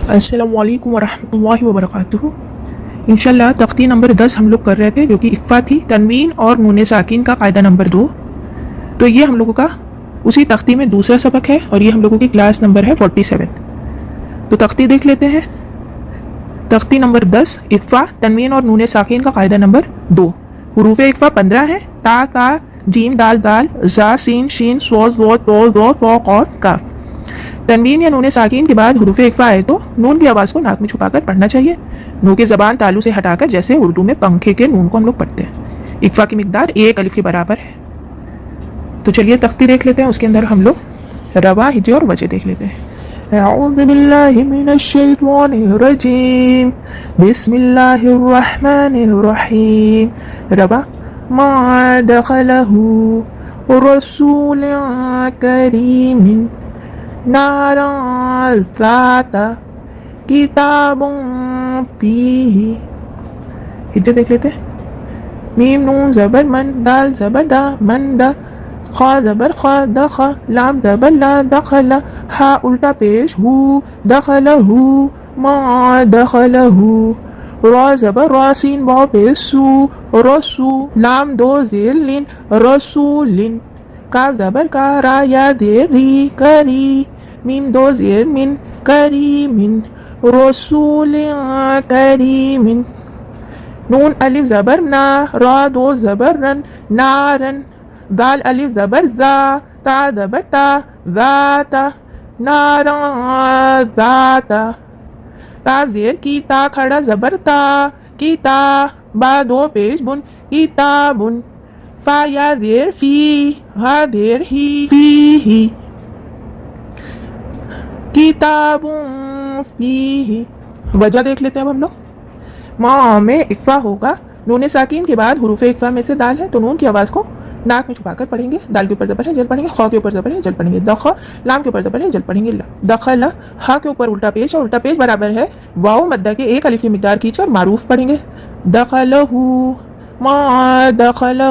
السلام علیکم ورحمۃ اللہ وبرکاتہ۔ انشاءاللہ تختی نمبر 10 ہم لوگ کر رہے تھے، جو کہ اقفا تھی، تنوین اور نون ساکین کا قاعدہ نمبر 2۔ تو یہ ہم لوگوں کا اسی تختی میں دوسرا سبق ہے، اور یہ ہم لوگوں کی کلاس نمبر ہے 47۔ تو تختی دیکھ لیتے ہیں۔ تختی نمبر 10 اقفا، تنوین اور نون ساکین کا قاعدہ نمبر 2۔ حروف اقفا 15 ہے: تا، تا، جیم، دال، دال، زا، سین، شین، صاد، ضاد، طا، ظا، فا، قاف، کاف۔ تنوین یا نون ساکین کے بعد حروف اقفا آئے تو نون کی آواز کو ناک میں چھپا کر پڑھنا چاہیے، نو کی زبان تالو سے ہٹا کر، جیسے اردو میں پنکھے کے نون کو ہم لوگ پڑھتے ہیں۔ اقفا کی مقدار 1 الف کے برابر ہے۔ تو چلیے تختی دیکھ لیتے ہیں، اس کے اندر ہم لوگ روا، ہجے اور وجہ دیکھ لیتے ہیں۔ اعوذ باللہ من الشیطان الرجیم، بسم اللہ الرحمن الرحیم۔ روا ما دخلہ رسول کریم نارا ذات کتاب فیہ۔ ہجے دیکھ لیتے ہیں۔ میم نون زبر من، دال زبر دا، من دا، خا زبر خا، دخا، لام زبر لا، دخلا، ہا الٹا پیش ہو، دخلہ، ما دخلہ، را زبر را، سین واو پیش سو، رسو، لام دو زیر لن، رسولن، کاف زبر کا، را یا زیر ری، کری، میم دو زیر من، کریمن، رسول کریمن، نون الف زبر نا، را دو زبر رن، نارن، دال الف زبر زا، تا زبر تا، ذاتا، نارا ذاتا، تا زیر کی، تا کھڑا زبر تا، کیتا، با دو پیش بن، کتابن، فا یا زیر فی، ہا زیر ہی، فی ہی، کتاب فیہ۔ وجہ دیکھ لیتے ہیں اب ہم لوگ۔ ما میں اقفا ہوگا، نون ساکین کے بعد حروف اقفا میں سے دال ہے تو نون کی آواز کو ناک میں چھپا کر پڑھیں گے۔ دال کے اوپر زبر ہے، جل پڑھیں گے۔ خا کے اوپر زبر ہے، جل پڑھیں گے۔ دخ، لام کے اوپر زبر ہے، جل پڑھیں گے۔ دخل، ہا کے اوپر الٹا پیش، اور الٹا پیش برابر ہے واو مدہ کے 1 الف کی مقدار کھینچ کر معروف پڑھیں گے۔ دخلہ، ما دخلہ،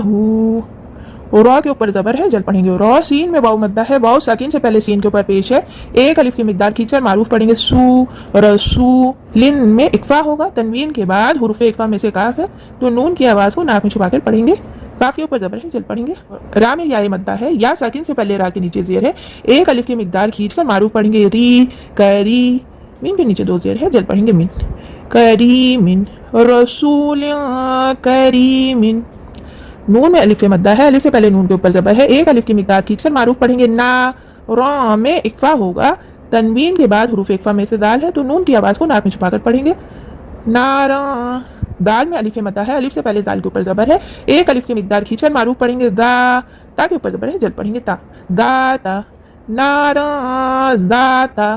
را کے اوپر زبر ہے، جل پڑھیں گے۔ را، سین میں واو مدہ ہے، واو ساکین سے پہلے سین کے اوپر پیش ہے، 1 الف کی مقدار کھینچ کر معروف پڑھیں گے۔ سو، رسو، لن میں اقفا ہوگا، تنوین کے بعد حروف اقفا میں سے کاف ہے تو نون کی آواز کو ناک میں چھپا کر پڑھیں گے۔ کاف کے اوپر زبر ہے، جل پڑھیں گے۔ را میں یا مدہ ہے، یا ساکین سے پہلے را کے نیچے زیر ہے، 1 الف کی مقدار کھینچ کر معروف پڑھیں گے۔ ری، کری، مین کے نیچے 2 زیر ہے، جل پڑھیں گے۔ من، کریمن، رسول کریمن، نون میں الف مدہ ہے، الف سے پہلے نون کے اوپر زبر ہے، 1 الف کی مقدار کھینچ کر معروف پڑھیں گے۔ نا، را میں اقفا ہوگا، تنوین کے بعد حروف اقفا میں سے دال ہے تو نون کی آواز کو ناک میں چھپا کر پڑھیں گے۔ نارا، دال میں الف مدہ ہے، الف سے پہلے دال کے اوپر زبر ہے، 1 الف کی مقدار کھینچ کر معروف پڑھیں گے۔ دا، تا کے اوپر زبر ہے، جل پڑھیں گے۔ تا، داتا، نارا ذاتا،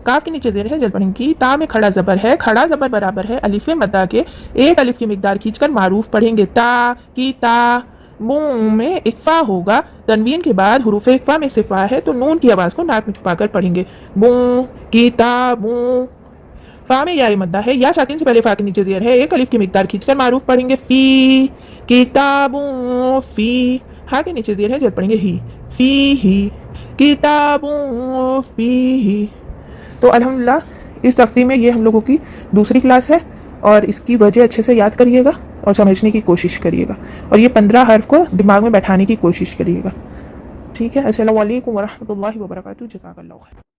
کاف کے نیچے زیر ہے، جل پڑھیں گی۔ تا میں کھڑا زبر ہے، کھڑا زبر برابر ہے الف مدہ کے 1 الف کی مقدار کھینچ کر معروف پڑھیں گے۔ تا، کی تا، مو میں اقفا ہوگا، تنوین کے بعد حروف اقفا میں سے فا ہے تو نون کی آواز کو ناک میں چھپا کر پڑھیں گے۔ بو، کتابوں، فا میں یا مدہ ہے، یا ساکن سے پہلے فا کے نیچے زیر ہے، 1 الف کی مقدار کھینچ کر معروف پڑھیں گے۔ فی، کتابوں فی، ہا کے نیچے زیر ہے، جل پڑھیں گے۔ ہی، فی ہی، کتابوں فی ہی۔ تو الحمدللہ اس تختی میں یہ ہم لوگوں کی دوسری کلاس ہے، اور اس کی وجہ اچھے سے یاد کریے گا اور سمجھنے کی کوشش کریے گا، اور یہ 15 حرف کو دماغ میں بیٹھانے کی کوشش کریے گا۔ ٹھیک ہے۔ السلام علیکم ورحمۃ اللہ وبرکاتہ۔ جزاک اللہ خیر۔